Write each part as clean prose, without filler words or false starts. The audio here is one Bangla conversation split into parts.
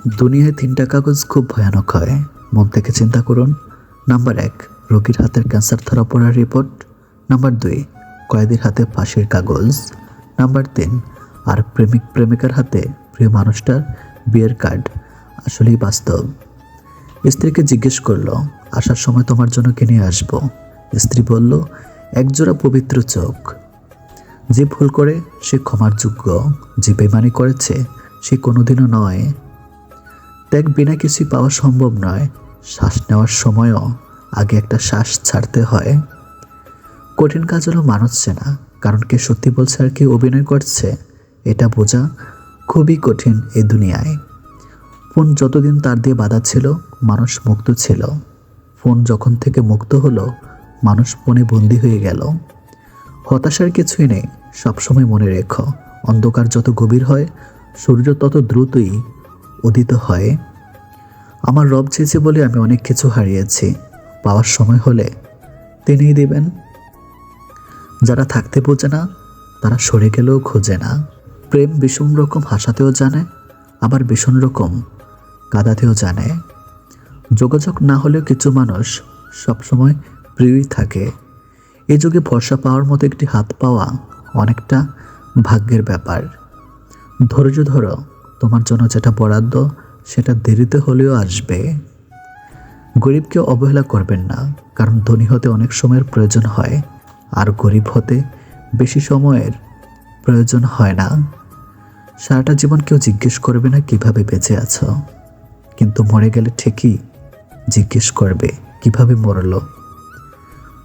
দুনিয়ায় 3টা কাগজ খুব ভয়ানক হয়, মন থেকে চিন্তা করুন। নাম্বার 1, রোগীর হাতের ক্যান্সার ধরা পড়ার রিপোর্ট। নাম্বার 2, কয়েদির হাতে ফাঁসির কাগজ। নাম্বার 3, আর প্রেমিক প্রেমিকার হাতে প্রিয় মানুষটার বিয়ের কার্ড। আসলেই বাস্তব। স্ত্রীকে জিজ্ঞেস করলো, আসার সময় তোমার জন্য কি নিয়ে আসবো? স্ত্রী বলল, একজোড়া পবিত্র চোখ। যে ভুল করে সে ক্ষমার যোগ্য, যে বেমানি করেছে সে কোনোদিনও নয়। ত্যাগ বিনা কিছুই পাওয়া সম্ভব নয়। শ্বাস নেওয়ার সময়ও আগে একটা শ্বাস ছাড়তে হয়। কঠিন কাজ হলো মানুষ চেনা, কারণ কে সত্যি বলছে আর কে অভিনয় করছে এটা বোঝা খুবই কঠিন এই দুনিয়ায়। ফোন যতদিন তার দিয়ে বাধা ছিল, মানুষ মুক্ত ছিল। ফোন যখন থেকে মুক্ত হলো, মানুষ ফোনে বন্দী হয়ে গেল। হতাশার কিছুই নেই, সবসময় মনে রেখো, অন্ধকার যত গভীর হয় সূর্য তত দ্রুতই উদিত হয়। আমার রব চেয়েছে বলে আমি অনেক কিছু হারিয়েছি, পাওয়ার সময় হলে তিনিই দেবেন। যারা থাকতে বোঝে না তারা সরে গেলেও খোঁজে না। প্রেম ভীষণ রকম হাসাতেও জানে, আবার ভীষণ রকম কাঁদাতেও জানে। যোগাযোগ না হলেও কিছু মানুষ সবসময় প্রিয়ই থাকে। এই যুগে ভরসা পাওয়ার মতো একটি হাত পাওয়া অনেকটা ভাগ্যের ব্যাপার। ধৈর্য ধরো, তোমার জন্য যেটা বরাদ্দ সেটা দেরিতে হলেও আসবে। গরিবকে অবহেলা করবেন না, কারণ ধনী হতে অনেক সময়ের প্রয়োজন হয়, আর গরিব হতে বেশি সময়ের প্রয়োজন হয় না। সারাটা জীবন কেউ জিজ্ঞেস করবে না কিভাবে বেঁচে আছো, কিন্তু মরে গেলে ঠিকই জিজ্ঞেস করবে কিভাবে মরলো।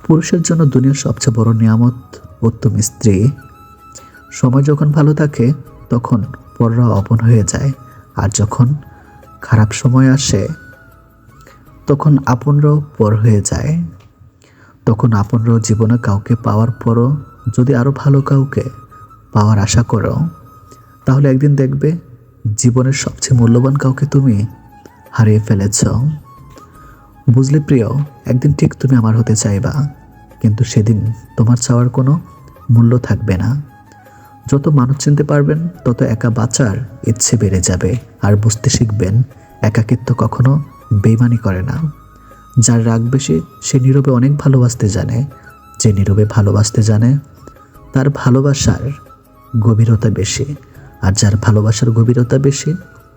পুরুষের জন্য দুনিয়ার সবচেয়ে বড় নিয়ামত উত্তম স্ত্রী। সময় যখন ভালো থাকে তখন পররা আপন হয়ে যায়, আর যখন খারাপ সময় আসে তখন আপনরাও পর হয়ে যায়। তখন আপনরাও জীবনে কাউকে পাওয়ার পরও যদি আরও ভালো কাউকে পাওয়ার আশা করো, তাহলে একদিন দেখবে জীবনের সবচেয়ে মূল্যবান কাউকে তুমি হারিয়ে ফেলেছ। বুঝলে প্রিয়, একদিন ঠিক তুমি আমার হতে চাইবা, কিন্তু সেদিন তোমার চাওয়ার কোনো মূল্য থাকবে না। যত মানুষ চিনতে পারবেন তত একা বাঁচার ইচ্ছে বেড়ে যাবে, আর বুঝতে শিখবেন একাকিত্ব কখনো বেইমানি করে না। যার রাগ বেশি সে নীরবে অনেক ভালোবাসতে জানে, যে নীরবে ভালোবাসতে জানে তার ভালোবাসার গভীরতা বেশি, আর যার ভালোবাসার গভীরতা বেশি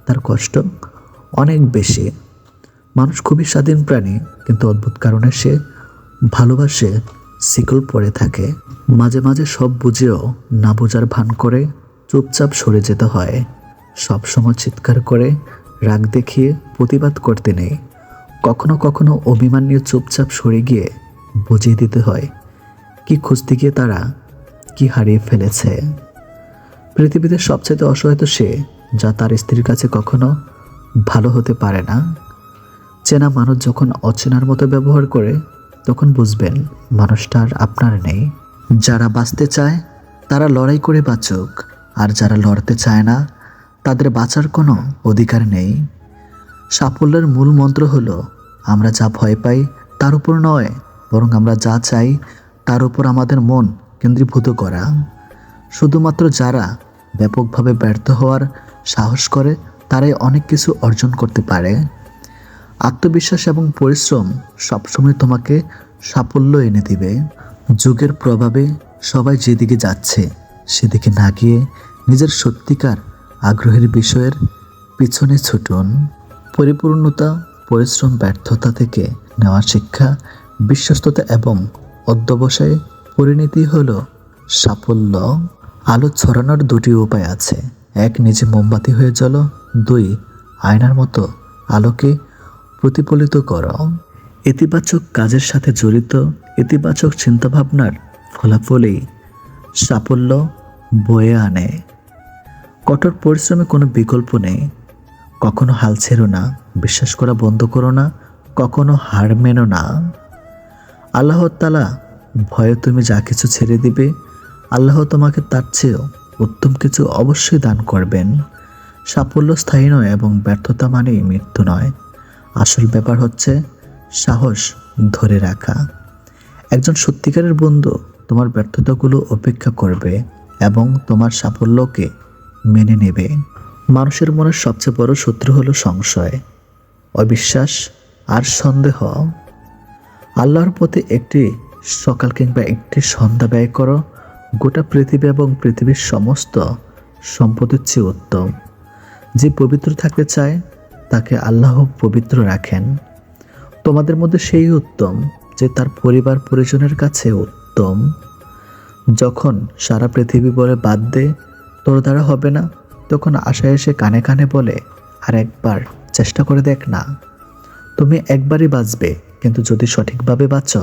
তার কষ্ট অনেক বেশি। মানুষ খুবই স্বাধীন প্রাণী, কিন্তু অদ্ভুত কারণে সে ভালোবাসে শিকল পড়ে থাকে। মাঝে মাঝে সব বুঝেও না বোঝার ভান করে চুপচাপ সরে যেতে হয়। সব সময় চিৎকার করে রাগ দেখিয়ে প্রতিবাদ করতে নেই। কখনো কখনো অভিমান নিয়ে চুপচাপ সরে গিয়ে বুঝিয়ে দিতে হয় কি খুঁজতে গিয়ে তারা কি হারিয়ে ফেলেছে। পৃথিবীতে সবচেয়ে অসহায় তো সে যা তার স্ত্রীর কাছে কখনো ভালো হতে পারে না। চেনা মানুষ যখন অচেনার মতো ব্যবহার করে তখন বুঝবেন মানুষটা আর আপনার নেই। যারা বাঁচতে চায় তারা লড়াই করে বাঁচুক, আর যারা লড়তে চায় না তাদের বাঁচার কোনো অধিকার নেই। সাফল্যের মূল মন্ত্র হলো আমরা যা ভয় পাই তার উপর নয়, বরং আমরা যা চাই তার উপর আমাদের মন কেন্দ্রীভূত করা। শুধুমাত্র যারা ব্যাপকভাবে ব্যর্থ হওয়ার সাহস করে তারাই অনেক কিছু অর্জন করতে পারে। আত্মবিশ্বাস এবং পরিশ্রম সবসময় তোমাকে সাফল্য এনে দিবে। যুগের প্রভাবে সবাই যেদিকে যাচ্ছে সেদিকে না গিয়ে নিজের সত্যিকার আগ্রহের বিষয়ের পিছনে ছুটুন। পরিপূর্ণতা, পরিশ্রম, ব্যর্থতা থেকে নেওয়া শিক্ষা, বিশ্বস্ততা এবং অধ্যবসায়ে পরিণতি হলো সাফল্য। আলো ছড়ানোর দুটি উপায় আছে, এক নিজে মোমবাতি হয়ে জ্বলো, 2 আয়নার মতো আলোকে প্রতিফলিত করো। ইতিবাচক কাজের সাথে জড়িত ইতিবাচক চিন্তাভাবনার ফলাফলই সাফল্য বয়ে আনে। কঠোর পরিশ্রমে কোনো বিকল্প নেই। কখনো হাল ছেড়ো না, বিশ্বাস করা বন্ধ করো না, কখনো হার মেনো না। আল্লাহ তাআলা ভয়ে তুমি যা কিছু ছেড়ে দিবে, আল্লাহ তোমাকে তার চেয়েও উত্তম কিছু অবশ্যই দান করবেন। সাফল্য স্থায়ী নয় এবং ব্যর্থতা মানেই মৃত্যু নয়। আসল ব্যাপার হচ্ছে সাহস ধরে রাখা। একজন সত্যিকারের বন্ধু তোমার ব্যর্থতাগুলো উপেক্ষা করবে এবং তোমার সাফল্যকে মেনে নেবে। মানুষের মনের সবচেয়ে বড় শত্রু হলো সংশয়, অবিশ্বাস আর সন্দেহ। আল্লাহর প্রতি একটি সকাল কিংবা একটি সন্ধ্যা ব্যয় করো গোটা পৃথিবী এবং পৃথিবীর সমস্ত সম্পদের চেয়ে উত্তম। যে পবিত্র থাকতে চায় তাকে আল্লাহ পবিত্র রাখেন। তোমাদের মধ্যে সেই উত্তম যে তার পরিবার পরিজনের কাছে উত্তম। যখন সারা পৃথিবী বলে বাদ দে, তোর দ্বারা হবে না, তখন আশায় এসে কানে কানে বলে আর একবার চেষ্টা করে দেখ না। তুমি একবারই বাঁচবে, কিন্তু যদি সঠিকভাবে বাঁচো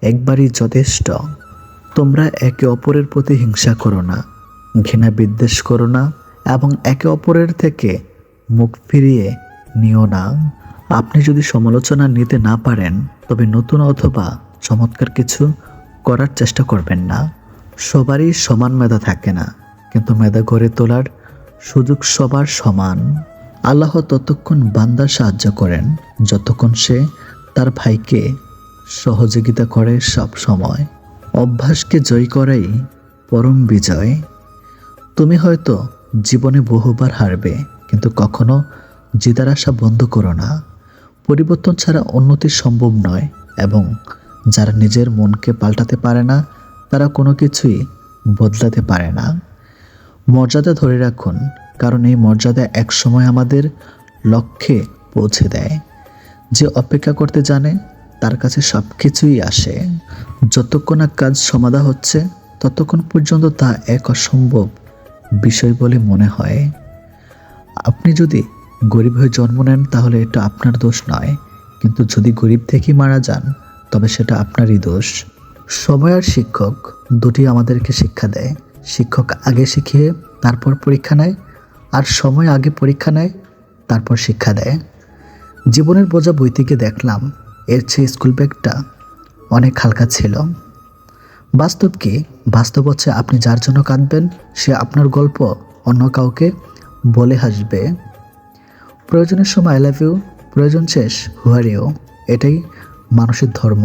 একবারই যথেষ্ট। তোমরা একে অপরের প্রতি হিংসা করো না, ঘৃণা বিদ্বেষ করো না এবং একে অপরের থেকে মুখ ফিরিয়ে নিও না। আপনি যদি সমালোচনা নিতে না পারেন তবে নতুন অথবা চমৎকার কিছু করার চেষ্টা করবেন না। সবারই সমান মেধা থাকে না, কিন্তু মেধা গড়ে তোলার সুযোগ সবার সমান। আল্লাহ ততক্ষণ বান্দার সাহায্য করেন যতক্ষণ সে তার ভাইকে সহযোগিতা করে। সব সময় অভ্যাসকে জয় করাই পরম বিজয়। তুমি হয়তো জীবনে বহুবার হারবে, কিন্তু কখনো জেতার আশা বন্ধ করো না। পরিবর্তন ছাড়া উন্নতি সম্ভব নয় এবং যারা নিজের মনকে পাল্টাতে পারে না তারা কোনো কিছুই বদলাতে পারে না। মর্যাদা ধরে রাখুন, কারণ এই মর্যাদা একসময় আমাদের লক্ষ্যে পৌঁছে দেয়। যে অপেক্ষা করতে জানে তার কাছে সব কিছুই আসে। যতক্ষণ না কাজ সমাধা হচ্ছে ততক্ষণ পর্যন্ত তা এক অসম্ভব বিষয় বলে মনে হয়। আপনি যদি গরিব হয়ে জন্ম নেন তাহলে এটা আপনার দোষ নয়, কিন্তু যদি গরিব থেকেই মারা যান তবে সেটা আপনারই দোষ। সময় আর শিক্ষক দুটি আমাদেরকে শিক্ষা দেয়। শিক্ষক আগে শিখিয়ে তারপর পরীক্ষা নেয়, আর সময় আগে পরীক্ষা নেয় তারপর শিক্ষা দেয়। জীবনের বোঝা বই থেকে দেখলাম এর চেয়ে স্কুল ব্যাগটা অনেক হালকা ছিল। বাস্তব কি? বাস্তব হচ্ছে আপনি যার জন্য কাঁদবেন সে আপনার গল্প অন্য কাউকে বলে হাসবে। প্রয়োজনের সময় আই লাভ ইউ, প্রয়োজন শেষ হু আর ইউ। এটাই মানুষের ধর্ম।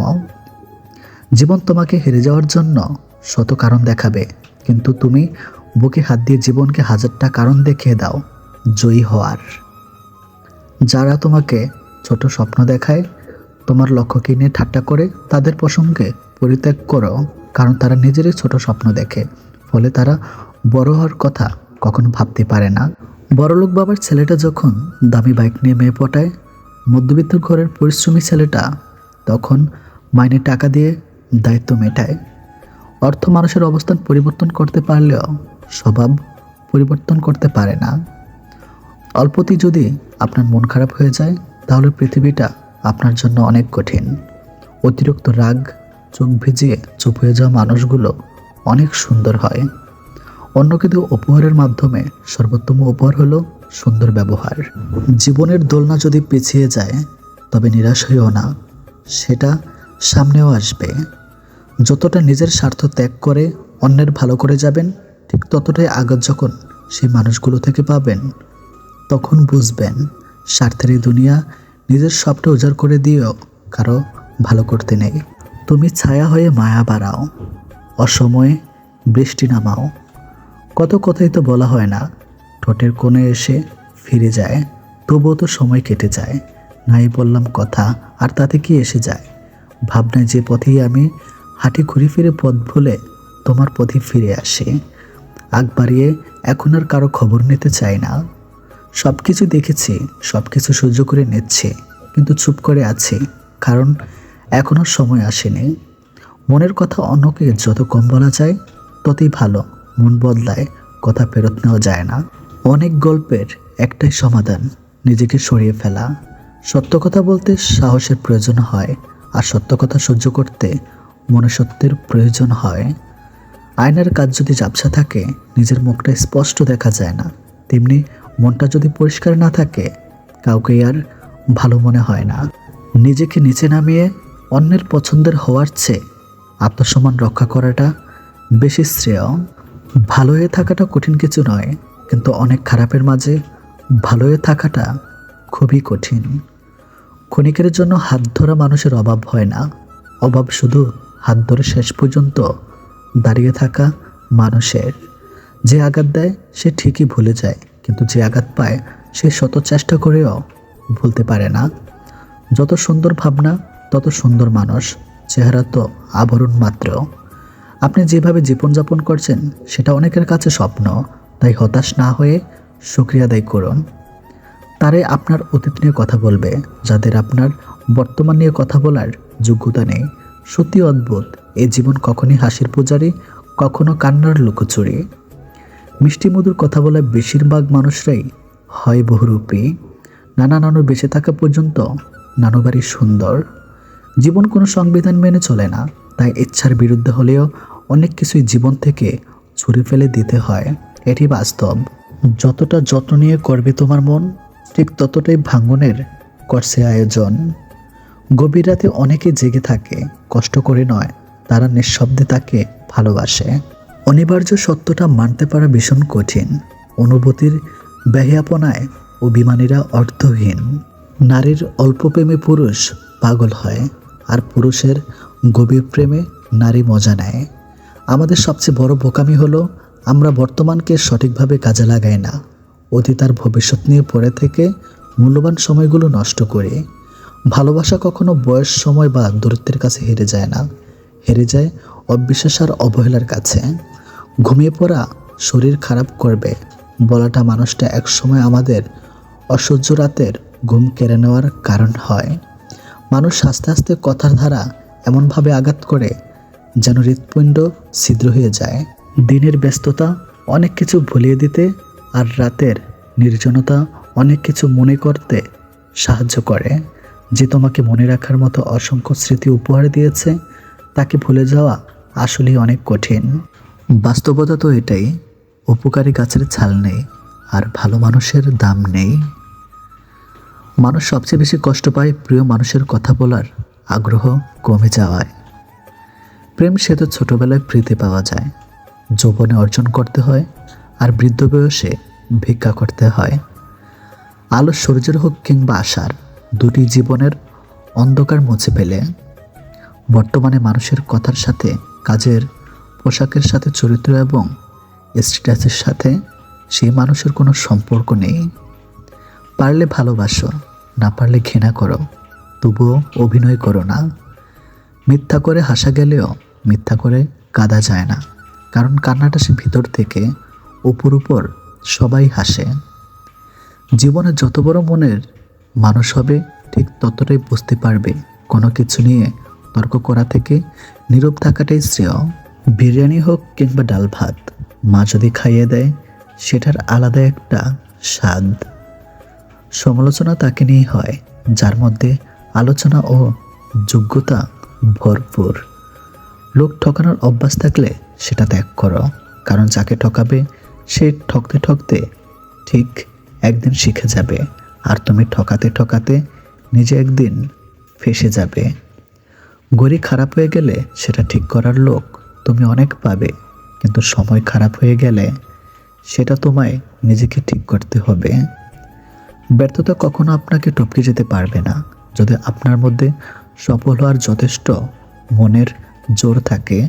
জীবন তোমাকে হেরে যাওয়ার জন্য শত কারণ দেখাবে, কিন্তু তুমি বুকে হাত দিয়ে জীবনকে হাজারটা কারণ দেখিয়ে দাও জয়ী হওয়ার। যারা তোমাকে ছোট স্বপ্ন দেখায়, তোমার লক্ষ্যকে নিয়ে ঠাট্টা করে, তাদের প্রসঙ্গে পরিত্যাগ করো, কারণ তারা নিজেরই ছোট স্বপ্ন দেখে, ফলে তারা বড় হওয়ার কথা কখনো ভাবতে পারে না। বড়লোক বাবার ছেলেটা যখন দামি বাইক নিয়ে মেয়ে পটায়, মধ্যবিত্ত ঘরের পরিশ্রমী ছেলেটা তখন মাইনে টাকা দিয়ে দায়িত্ব মেটায়। অর্থ মানুষের অবস্থান পরিবর্তন করতে পারলেও স্বভাব পরিবর্তন করতে পারে না। অল্পতেই যদি আপনার মন খারাপ হয়ে যায় তাহলে পৃথিবীটা আপনার জন্য অনেক কঠিন। অতিরিক্ত রাগ চোখ ভিজিয়ে চুপ হয়ে যাওয়া মানুষগুলো অনেক সুন্দর হয়। অন্যকে দেওয়া উপহারের মাধ্যমে সর্বোত্তম উপহার হলো সুন্দর ব্যবহার। জীবনের দোলনা যদি পিছিয়ে যায় তবে নিরাশ হইও না, সেটা সামনেও আসবে। যতটা নিজের স্বার্থ ত্যাগ করে অন্যের ভালো করে যাবেন, ঠিক ততটাই আঘাত যখন সেই মানুষগুলো থেকে পাবেন তখন বুঝবেন স্বার্থের এই দুনিয়া নিজের সবটা উজাড় করে দিয়েও কারো ভালো করতে নেই। তুমি ছায়া হয়ে মায়া বাড়াও, অসময়ে বৃষ্টি নামাও। কত কথাই তো বলা হয় না, ঠোঁটের কোণে এসে ফিরে যায়, তবুও তো সময় কেটে যায়। নাই বললাম কথা, আর তাতে কি এসে যায়? ভাবনায় যে পথেই আমি হাঁটি ঘুরে ফিরে পথ ভুলে তোমার পথে ফিরে আসি। আগ বাড়িয়ে এখন আর কারো খবর নিতে চাই না। সব কিছু দেখেছি, সব কিছু সহ্য করে নিচ্ছি, কিন্তু চুপ করে আছি, কারণ এখনও সময় আসেনি। মনের কথা অন্যকে যত কম বলা যায় ততই ভালো। মন বদলায়, কথা ফেরত নেওয়া যায় না। অনেক গল্পের একটাই সমাধান, নিজেকে সরিয়ে ফেলা। সত্য কথা বলতে সাহসের প্রয়োজন হয়, আর সত্য কথা সহ্য করতে মনুষ্যত্বের প্রয়োজন হয়। আয়নার কাজ যদি ঝাপসা থাকে, নিজের মুখটা স্পষ্ট দেখা যায় না, তেমনি মনটা যদি পরিষ্কার না থাকে কাউকে আর ভালো মনে হয় না। নিজেকে নিচে নামিয়ে অন্যের পছন্দের হওয়ার চেয়ে আত্মসম্মান রক্ষা করাটা বেশি শ্রেয়। ভালো হয়ে থাকাটা কঠিন কিছু নয়, কিন্তু অনেক খারাপের মাঝে ভালো হয়ে থাকাটা খুবই কঠিন। ক্ষণিকের জন্য হাত ধরা মানুষের অভাব হয় না, অভাব শুধু হাত ধরে শেষ পর্যন্ত দাঁড়িয়ে থাকা মানুষের। যে আঘাত দেয় সে ঠিকই ভুলে যায়, কিন্তু যে আঘাত পায় সে শত চেষ্টা করেও ভুলতে পারে না। যত সুন্দর ভাবনা তত সুন্দর মানুষ, চেহারা তো আবরণ মাত্র। আপনি যেভাবে জীবনযাপন করছেন সেটা অনেকের কাছে স্বপ্ন, তাই হতাশ না হয়ে শুকরিয়া আদায় করুন। তারাই আপনার অতীত নিয়ে কথা বলবে, যাদের আপনার বর্তমান নিয়ে কথা বলার যোগ্যতা নেই। সত্যি অদ্ভুত, এই জীবন কখনই হাসির পূজারি, কখনো কান্নার লুকোচুরি। মিষ্টি মধুর কথা বলা বেশিরভাগ মানুষরাই হয় বহুরূপী। নানা নানু বেঁচে থাকা পর্যন্ত নানু বাড়ি সুন্দর। জীবন কোনো সংবিধান মেনে চলে না, তাই ইচ্ছার বিরুদ্ধে হলেও অনেক কিছুই জীবন থেকে ছুঁড়ে ফেলে দিতে হয়, এটি বাস্তব। যতটা যত্ন নিয়ে করবে তোমার মন, ঠিক ততটাই ভাঙনের করছে আয়োজন। গভীর রাতে অনেকে জেগে থাকে, কষ্ট করে নয়, তারা নিঃশব্দে তাকে ভালোবাসে। অনিবার্য সত্যটা মানতে পারা ভীষণ কঠিন। অনুভূতির ব্যাহিয়াপনায় অভিমানীরা অর্থহীন। নারীর অল্প প্রেমে পুরুষ পাগল হয়, আর পুরুষের গভীর প্রেমে নারী মজা নেয়। আমাদের সবচেয়ে বড় বোকামি হলো আমরা বর্তমানকে সঠিকভাবে কাজে লাগাই না, অতীত আর ভবিষ্যৎ নিয়ে পড়ে থেকে মূল্যবান সময়গুলো নষ্ট করি। ভালোবাসা কখনো বয়স, সময় বা দূরত্বের কাছে হেরে যায় না, হেরে যায় অবিশ্বাস আর অবহেলার কাছে। ঘুমিয়ে পড়া শরীর খারাপ করবে বলাটা মানুষটা একসময় আমাদের অসহ্য রাতের ঘুম কেড়ে নেওয়ার কারণ হয়। মানুষ আস্তে আস্তে কথার ধারা এমনভাবে আঘাত করে যেন হৃৎপিণ্ড ছিদ্র হয়ে যায়। দিনের ব্যস্ততা অনেক কিছু ভুলিয়ে দিতে, আর রাতের নির্জনতা অনেক কিছু মনে করতে সাহায্য করে। যে তোমাকে মনে রাখার মতো অসংখ্য স্মৃতি উপহার দিয়েছে, তাকে ভুলে যাওয়া আসলেই অনেক কঠিন। বাস্তবতা তো এটাই, উপকারী গাছের ছাল নেই, আর ভালো মানুষের দাম নেই। মানুষ সবচেয়ে বেশি কষ্ট পায় প্রিয় মানুষের কথা বলার আগ্রহ কমে যাওয়ায়। প্রেম সে তো ছোটবেলায় ফ্রিতে পাওয়া যায়, যৌবনে অর্জন করতে হয়, আর বৃদ্ধ বয়সে ভিক্ষা করতে হয়। আলো সূর্যের হোক কিংবা আশার, দুটি জীবনের অন্ধকার মুছে ফেলে। বর্তমানে মানুষের কথার সাথে, কাজের পোশাকের সাথে, চরিত্র এবং স্ট্যাটাসের সাথে সেই মানুষের কোনো সম্পর্ক নেই। পারলে ভালোবাসো, না পারলে ঘৃণা করো, তবুও অভিনয় করো না। মিথ্যা করে হাসা গেলেও মিথ্যা করে কাঁদা যায় না, কারণ কান্নাটা সে ভিতর থেকে, উপর উপর সবাই হাসে। জীবনে যত বড় মনের মানুষ হবে ঠিক ততটাই বুঝতে পারবে কোনো কিছু নিয়ে তর্ক করা থেকে নীরব থাকাটাই শ্রেয়। বিরিয়ানি হোক কিংবা ডাল ভাত, মা যদি খাইয়ে দেয় সেটার আলাদা একটা স্বাদ। সমালোচনা তাকে নিয়েই হয় যার মধ্যে আলোচনা ও যোগ্যতা ভরপুর। লোক ঠকানোর অভ্যাস থাকলে সেটা ত্যাগ করো, কারণ যাকে ঠকাবে সে ঠকতে ঠকতে ঠিক একদিন শিখে যাবে, আর তুমি ঠকাতে ঠকাতে নিজে একদিন ফেঁসে যাবে। ঘড়ি খারাপ হয়ে গেলে সেটা ঠিক করার লোক তুমি অনেক পাবে, কিন্তু সময় খারাপ হয়ে গেলে সেটা তোমায় নিজেকে ঠিক করতে হবে। ব্যর্থতা কখনো আপনাকে টপকে যেতে পারবে না, যদি আপনার মধ্যে সফল হওয়ার যথেষ্ট মনের জোর থাকে।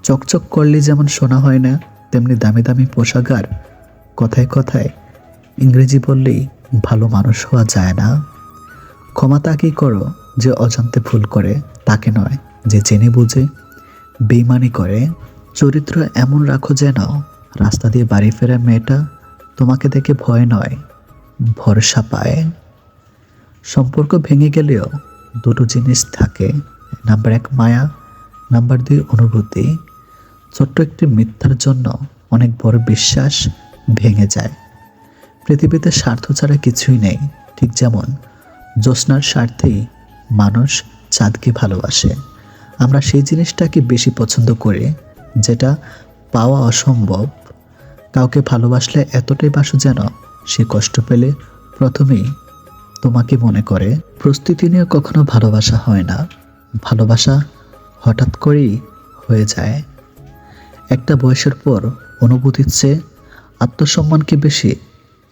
চকচক করলে যেমন শোনা হয় না, তেমনি দামি দামি পোশাক আর কথায় কথায় ইংরেজি বললেই ভালো মানুষ হওয়া যায় না। ক্ষমা তাকেই করো যে অজান্তে ভুল করে, তাকে নয় যে জেনে বুঝে বেইমানি করে। চরিত্র এমন রাখো যেন রাস্তা দিয়ে বাড়ি ফেরা মেয়েটা তোমাকে দেখে ভয় নয়, ভরসা পায়। সম্পর্ক ভেঙে গেলেও দুটো জিনিস থাকে, নাম্বার 1 মায়া, নাম্বার 2 অনুভূতি। ছোট্ট একটি মিথ্যার জন্য অনেক বড় বিশ্বাস ভেঙে যায়। পৃথিবীতে স্বার্থ ছাড়া কিছুই নেই, ঠিক যেমন জ্যোৎস্নার স্বার্থেই মানুষ চাঁদকে ভালোবাসে। আমরা সেই জিনিসটাকে বেশি পছন্দ করি যেটা পাওয়া অসম্ভব। কাউকে ভালোবাসলে এতটাই বাসো যেন সে কষ্ট পেলে প্রথমেই তোমাকে মনে করে। প্রস্তুতি নিয়ে কখনো ভালোবাসা হয় না, ভালোবাসা হঠাৎ করেই হয়ে যায়। একটা বয়সের পর অনুভূতির চেয়ে আত্মসম্মানকে বেশি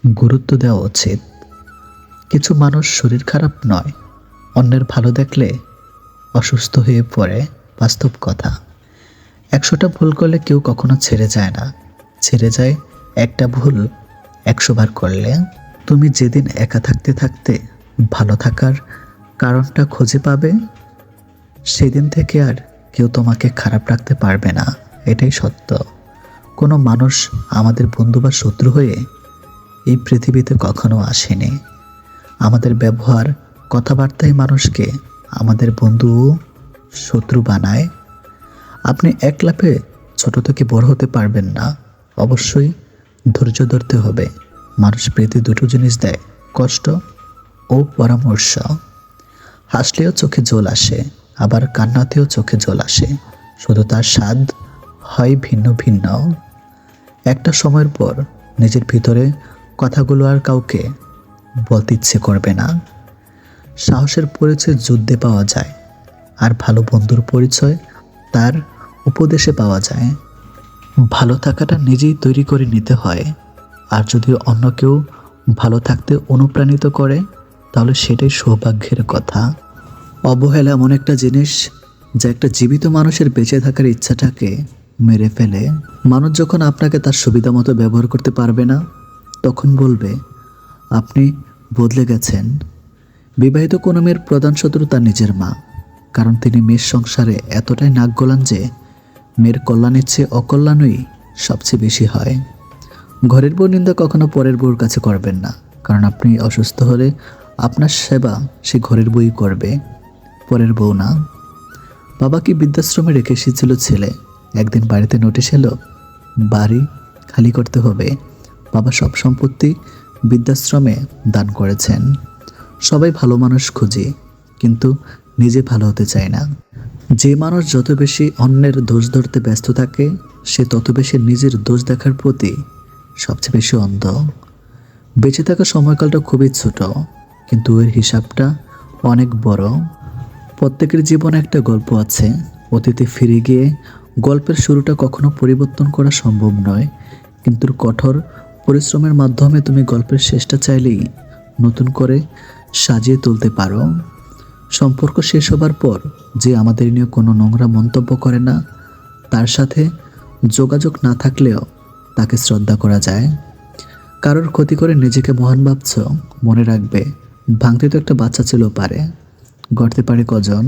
গুরুত্ব দেওয়া উচিত। কিছু মানুষ শরীর খারাপ নয়, অন্যের ভালো দেখলে অসুস্থ হয়ে পড়ে, বাস্তব কথা। 100টা ভুল করলে কেউ কখনো ছেড়ে যায় না, ছেড়ে যায় একটা ভুল 100 বার করলে। তুমি যেদিন একা থাকতে থাকতে ভালো থাকার কারণটা খুঁজে পাবে, সেদিন থেকে আর কেউ তোমাকে খারাপ রাখতে পারবে না। এটাই সত্য। কোনো মানুষ আমাদের বন্ধু বা শত্রু হয়ে এই পৃথিবীতে কখনো আসেনি। আমাদের ব্যবহার, কথাবার্তাই মানুষকে আমাদের বন্ধু ও শত্রু বানায়। আপনি এক লাফে ছোট থেকে বড় হতে পারবেন না। অবশ্যই ধৈর্য ধরতে হবে। মানুষ পেতে দুটো জিনিস দেয়, কষ্ট ও পরামর্শ। হাসলেও চোখে জল আসে, আবার কান্নাতেও চোখে জল আসে, শুধু তার স্বাদ হয় ভিন্ন ভিন্ন। একটা সময়ের পর নিজের ভিতরে কথাগুলো আর কাউকে বলতে ইচ্ছে করবে না। সাহসের পরিচয় যুদ্ধে পাওয়া যায়, আর ভালো বন্ধুর পরিচয় তার উপদেশে পাওয়া যায়। ভালো থাকাটা নিজেই তৈরি করে নিতে হয়। আর যদি অন্য কেউ ভালো থাকতে অনুপ্রাণিত করে, তাহলে সেটাই সৌভাগ্যের কথা। অবহেলা এমন একটা জিনিস যা একটা জীবিত মানুষের বেঁচে থাকার ইচ্ছাটাকে মেরে ফেলে। মানুষ যখন আপনাকে তার সুবিধা মতো ব্যবহার করতে পারবে না, তখন বলবে আপনি বদলে গেছেন। বিবাহিত কোনো মেয়ের প্রধান শত্রু তার নিজের মা, কারণ তিনি মেয়ের সংসারে এতটাই নাক গলান যে মেয়ের কল্যাণের চেয়ে অকল্যাণই সবচেয়ে বেশি হয়। ঘরের বউ নিন্দা কখনো পরের বউর কাছে করবেন না, কারণ আপনি অসুস্থ হলে আপনার সেবা সে ঘরের বউই করবে, পরের বউ না। বাবাকে বৃদ্ধাশ্রমে রেখে এসেছিল ছেলে। একদিন বাড়িতে নোটিশ এলো, বাড়ি খালি করতে হবে। বাবা সব সম্পত্তি বৃদ্ধাশ্রমে দান করেছেন। সবাই ভালো মানুষ খুঁজে, কিন্তু নিজে ভালো হতে চায় না। যে মানুষ যত বেশি অন্যের দোষ ধরতে ব্যস্ত থাকে, সে তত বেশি নিজের দোষ দেখার প্রতি সবচেয়ে বেশি অন্ধ। বেঁচে থাকার সময়কালটা খুবই ছোট, কিন্তু এর হিসাবটা অনেক বড়। প্রত্যেকের জীবনে একটা গল্প আছে। অতীতে ফিরে গিয়ে গল্পের শুরুটা কখনো পরিবর্তন করা সম্ভব নয়, কিন্তু কঠোর পরিশ্রমের মাধ্যমে তুমি গল্পের শেষটা চাইলেই নতুন করে সাজিয়ে তুলতে পারো। সম্পর্ক শেষ হবার পর যে আমাদের নিয়ে কোনো নোংরা মন্তব্য করে না, তার সাথে যোগাযোগ না থাকলেও তাকে শ্রদ্ধা করা যায়। কারোর ক্ষতি করে নিজেকে মহান ভাবছ, মনে রাখবে ভাঙতে তো একটা বাচ্চা ছিল পারে, গড়তে পারে কজন।